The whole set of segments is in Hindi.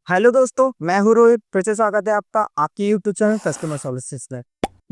हेलो दोस्तों, मैं हूँ रोहित। फिर से स्वागत है आपका आपके यूट्यूब चैनल कस्टमर सर्विसेज में।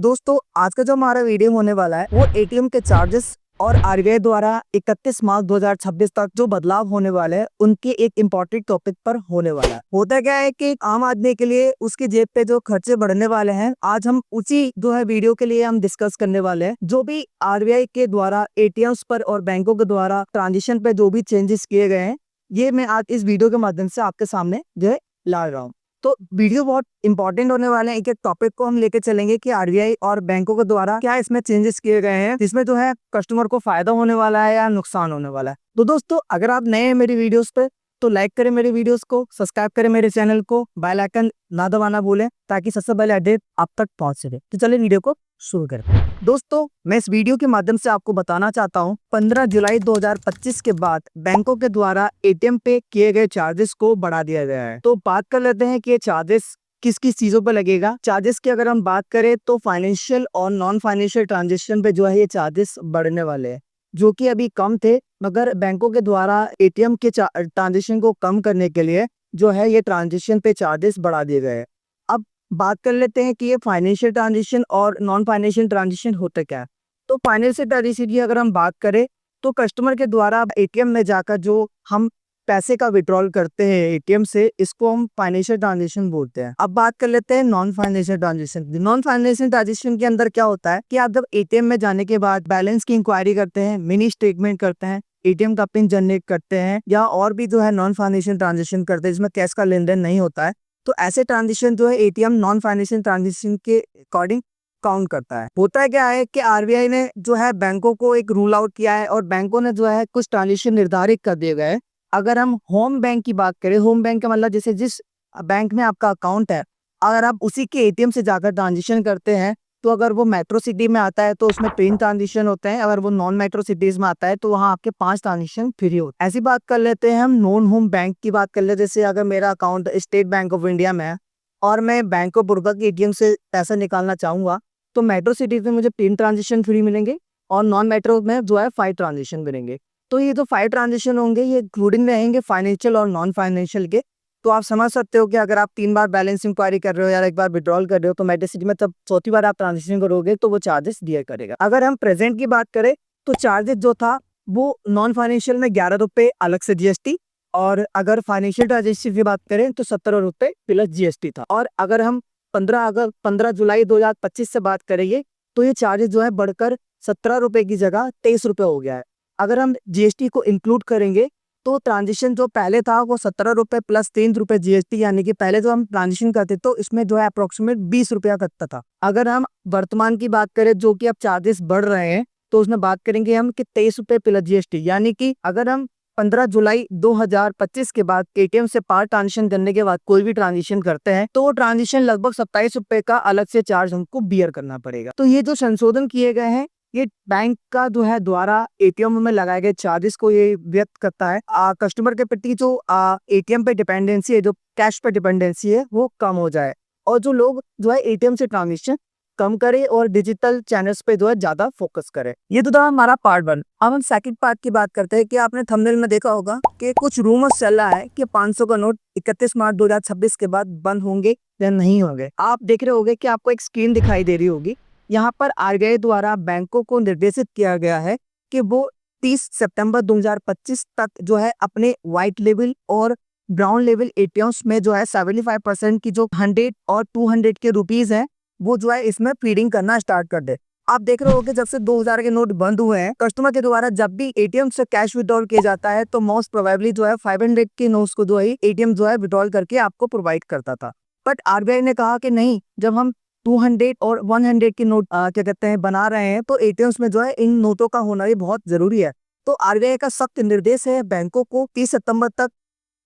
दोस्तों, आज का जो हमारा वीडियो होने वाला है वो एटीएम के चार्जेस और आरबीआई द्वारा 31 मार्च 2026 तक जो बदलाव होने वाले हैं उनके एक इम्पोर्टेंट टॉपिक पर होने वाला है। होता क्या है कि आम आदमी के लिए उसकी जेब पे जो खर्चे बढ़ने वाले हैं, आज हम उसी जो है वीडियो के लिए हम डिस्कस करने वाले हैं। जो भी आरबीआई के द्वारा एटीएम्स पर और बैंकों के द्वारा ट्रांजेक्शन पे जो भी चेंजेस किए गए हैं, ये मैं आज इस वीडियो के माध्यम से आपके सामने जो है ला रहा हूँ। तो वीडियो बहुत इंपॉर्टेंट होने वाले हैं। एक एक टॉपिक को हम लेके चलेंगे कि आरबीआई और बैंकों के द्वारा क्या इसमें चेंजेस किए गए हैं, जिसमें जो है कस्टमर को फायदा होने वाला है या नुकसान होने वाला है। तो दोस्तों, अगर आप नए हैं मेरी वीडियोस पे तो लाइक करें मेरी वीडियोस को, सब्सक्राइब करें मेरे चैनल को, बेल आइकन ना दबाना भूलें ताकि सबसे पहले अपडेट आप तक पहुंच सके। तो चलिए वीडियो को शुरू करते हैं। दोस्तों, मैं इस वीडियो के माध्यम से आपको बताना चाहता हूं 15 जुलाई 2025 के बाद बैंकों के द्वारा एटीएम पे किए गए चार्जेस को बढ़ा दिया गया है। तो बात कर लेते हैं कि ये चार्जेस किस किस चीजों पर लगेगा। चार्जेस की अगर हम बात करें तो फाइनेंशियल और नॉन फाइनेंशियल ट्रांजेक्शन पे जो है ये चार्जेस बढ़ने वाले हैं, जो कि अभी कम थे, मगर बैंकों के द्वारा एटीएम के ट्रांजेक्शन को कम करने के लिए जो है ये ट्रांजेक्शन पे चार्जेस बढ़ा दिए गए हैं। अब बात कर लेते हैं कि ये फाइनेंशियल ट्रांजेक्शन और नॉन फाइनेंशियल ट्रांजेक्शन होता क्या है। तो फाइनेंशियल ट्रांजेक्शन की अगर हम बात करें तो कस्टमर के द्वारा एटीएम में जाकर जो हम पैसे का विड्रॉल करते हैं एटीएम से, इसको हम फाइनेंशियल ट्रांजेक्शन बोलते हैं। अब बात कर लेते हैं non financial transaction. Non financial transaction के अंदर क्या होता है कि आप जब एटीएम में जाने के बाद बैलेंस की इंक्वायरी करते हैं, मिनी स्टेटमेंट करते हैं, एटीएम का पिन जनरेट करते हैं, या और भी जो है नॉन फाइनेंशियल ट्रांजेक्शन करते हैं जिसमें कैश का लेन देन नहीं होता है, तो ऐसे ट्रांजेक्शन जो है एटीएम नॉन फाइनेंशियल ट्रांजेक्शन के अकॉर्डिंग काउंट करता है। होता है क्या है कि आरबीआई ने जो है बैंकों को एक रूल आउट किया है और बैंकों ने जो है कुछ ट्रांजेक्शन निर्धारित कर दिए गए। अगर हम होम बैंक की बात करें, होम बैंक का मतलब जैसे जिस बैंक में आपका अकाउंट है, अगर आप उसी के एटीएम से जाकर ट्रांजेक्शन करते हैं, तो अगर वो मेट्रो सिटी में आता है तो उसमें 3 ट्रांजेक्शन होते हैं, अगर वो नॉन मेट्रो सिटीज में आता है तो वहाँ आपके 5 ट्रांजेक्शन फ्री होते हैं। ऐसी बात कर लेते हैं हम नॉन होम बैंक की बात कर लेते हैं। जैसे अगर मेरा account state bank of India में है और मैं बैंक ऑफ बड़ौदा के एटीएम से पैसा निकालना चाहूंगा, तो मेट्रो सिटीज में मुझे 3 ट्रांजेक्शन फ्री मिलेंगे और नॉन मेट्रो में जो है 5 ट्रांजेक्शन मिलेंगे। तो ये जो 5 ट्रांजेक्शन होंगे ये इंक्लूडिंग रहेंगे फाइनेंशियल और नॉन फाइनेंशियल के। तो आप समझ सकते हो कि अगर आप 3 बार बैलेंस इंक्वायरी कर रहे हो या एक बार विड्रॉल कर रहे हो, तो मेट्रोसिटी में तब चौथी बार आप ट्रांजेक्शन करोगे तो वो चार्जेस दिया करेगा। अगर हम प्रेजेंट की बात करें तो चार्जेस जो था वो नॉन फाइनेंशियल में 11 रुपये अलग से जीएसटी, और अगर फाइनेंशियल ट्रांजेक्शन की बात करें तो 17 रुपये प्लस जीएसटी था। और अगर हम 15 जुलाई 2025 से बात करेंगे तो ये चार्जेस जो है बढ़कर 17 रुपये की जगह 23 रुपये हो गया है। अगर हम जीएसटी को इंक्लूड करेंगे तो ट्रांजेक्शन जो पहले था वो 17 रुपये प्लस 3 रुपये जीएसटी, यानी कि पहले जो हम ट्रांजेक्शन करते तो इसमें जो है अप्रोक्सीमेट 20 रुपया कटता था। अगर हम वर्तमान की बात करें जो कि अब चार्जेस बढ़ रहे हैं, तो उसमें बात करेंगे हम कि 23 रुपये प्लस जीएसटी, यानी कि अगर हम 15 जुलाई 2025 के बाद एटीएम से पार ट्रांजेक्शन करने के बाद कोई भी ट्रांजेक्शन करते हैं तो वो ट्रांजेक्शन लगभग 27 रुपये का अलग से चार्ज हमको बियर करना पड़ेगा। तो ये जो संशोधन किए गए हैं ये बैंक का जो है द्वारा एटीएम में लगाए गए चार्जेस को ये व्यक्त करता है। कस्टमर के प्रति जो एटीएम पे डिपेंडेंसी है, जो कैश पे डिपेंडेंसी है, वो कम हो जाए और जो लोग जो है एटीएम से ट्रांजेक्शन कम करे और डिजिटल चैनल्स पे जो है ज्यादा फोकस करे। ये तो था हमारा पार्ट 1। अब हम सेकंड पार्ट की बात करते हैं कि आपने थंबनेल में देखा होगा कि कुछ रूमर्स चल रहा है कि 500 का नोट 31 मार्च 2026 के बाद बंद होंगे या नहीं होंगे। आप देख रहे होंगे कि आपको एक स्क्रीन दिखाई दे रही होगी। यहाँ पर आरबीआई द्वारा बैंकों को निर्देशित किया गया है कि वो 30 सितंबर 2025 तक जो है अपने व्हाइट लेवल और ब्राउन लेवल एटीएम्स में जो है 75% की जो 100 और 200 के रुपीज हैं वो जो है इसमें फीडिंग करना स्टार्ट कर दे। आप देख रहे होगे जब से 2000 के नोट बंद हुए हैं, कस्टमर के द्वारा जब भी एटीएम से कैश विड्रॉल किया जाता है तो मोस्ट प्रोबेबली जो है 500 के नोट्स को जो है एटीएम जो है विड्रॉल करके आपको प्रोवाइड करता था। बट आरबीआई ने कहा कि नहीं, जब हम 200 और 100 के नोट क्या कहते हैं बना रहे हैं तो एटीएम्स में जो है इन नोटों का होना भी बहुत जरूरी है। तो आरबीआई का सख्त निर्देश है बैंकों को 30 सितंबर तक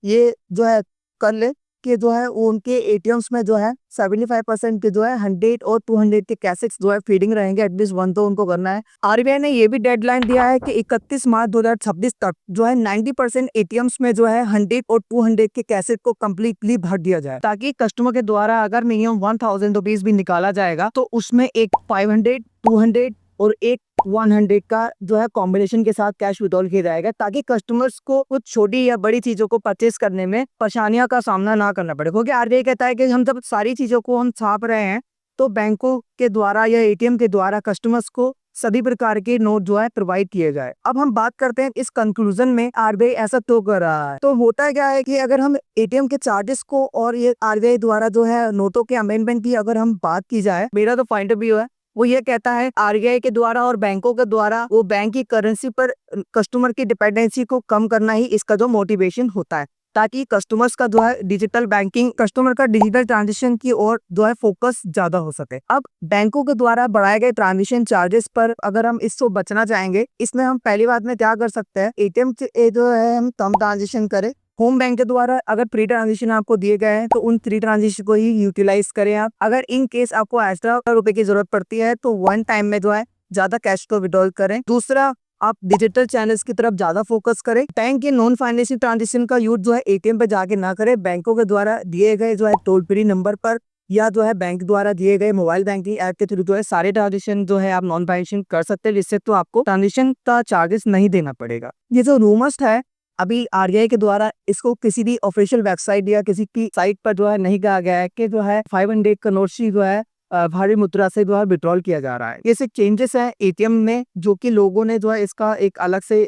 ये जो है कर ले कि जो है वो उनके एटीएम्स में जो है 75% के जो है 100 और 200 के कैसेट्स जो है फीडिंग रहेंगे, एटलीस्ट 1 तो उनको करना है। आरबीआई ने ये भी डेडलाइन दिया है कि 31 मार्च 2026 तक जो है 90% एटीएम्स में जो है 100 और 200 के कैसेट को कम्प्लीटली भर दिया जाए, ताकि कस्टमर के द्वारा अगर मिनिमम 1000 रुपीज भी निकाला जाएगा तो उसमें एक 500, 200 और एक 100 का जो है कॉम्बिनेशन के साथ कैश विड्रॉल किया जाएगा, ताकि कस्टमर्स को कुछ छोटी या बड़ी चीजों को परचेस करने में परेशानियों का सामना ना करना पड़े। क्योंकि आरबीआई कहता है कि हम जब सारी चीजों को हम छाप रहे हैं तो बैंकों के द्वारा या एटीएम के द्वारा कस्टमर्स को सभी प्रकार के नोट जो है प्रोवाइड किए जाए। अब हम बात करते हैं इस कंक्लूजन में आरबीआई ऐसा तो कर रहा है, तो होता क्या है कि अगर हम एटीएम के चार्जेस को और ये आरबीआई द्वारा जो है नोटों के अमेंडमेंट की अगर हम बात की जाए, मेरा तो पॉइंट ऑफ व्यू है वो ये कहता है आरबीआई के द्वारा और बैंकों के द्वारा वो बैंक की करेंसी पर कस्टमर की डिपेंडेंसी को कम करना ही इसका जो मोटिवेशन होता है, ताकि कस्टमर्स का जो है डिजिटल बैंकिंग, कस्टमर का डिजिटल ट्रांजेक्शन की ओर जो है फोकस ज्यादा हो सके। अब बैंकों के द्वारा बढ़ाए गए ट्रांजेक्शन चार्जेस पर अगर हम इससे बचना चाहेंगे, इसमें हम पहली बात में क्या कर सकते हैं, एटीएम जो है हम कम ट्रांजेक्शन करें। होम बैंक के द्वारा अगर फ्री ट्रांजेक्शन आपको दिए गए हैं तो उन फ्री ट्रांजेक्शन को ही यूटिलाइज करें आप। अगर इन केस आपको एक्स्ट्रा रुपए की जरूरत पड़ती है तो वन टाइम में जो है ज्यादा कैश को विड्रॉल करें। दूसरा, आप डिजिटल चैनल्स की तरफ ज्यादा फोकस करें। बैंक के नॉन फाइनेंशियल ट्रांजेक्शन का यूज जो है एटीएम पे जाके ना करें, बैंकों के द्वारा दिए गए जो है टोल फ्री नंबर पर या जो है बैंक द्वारा दिए गए मोबाइल बैंकिंग ऐप के थ्रू जो है सारे ट्रांजेक्शन जो है आप नॉन फाइनेंशियल कर सकते हैं, जिससे तो आपको ट्रांजेक्शन का चार्जेस नहीं देना पड़ेगा। ये जो रूमर्स है अभी आरबीआई के द्वारा इसको किसी भी ऑफिशियल वेबसाइट या किसी की साइट पर जो है नहीं कहा गया है कि जो है 500 का नोट जो है भारी मुद्रा से जो है विड्रॉल किया जा रहा है। ये सिर्फ चेंजेस है एटीएम में, जो कि लोगों ने जो है इसका एक अलग से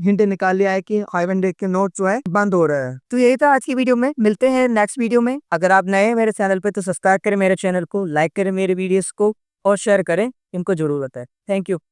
हिंट निकाल लिया है कि 500 के नोट जो है बंद हो रहे हैं। तो यही था आज की वीडियो में, मिलते हैं नेक्स्ट वीडियो में। अगर आप नए हैं मेरे चैनल पे तो सब्सक्राइब करें मेरे चैनल को, लाइक करें मेरे वीडियोस को और शेयर करें, इनको जरूरत है। Thank you.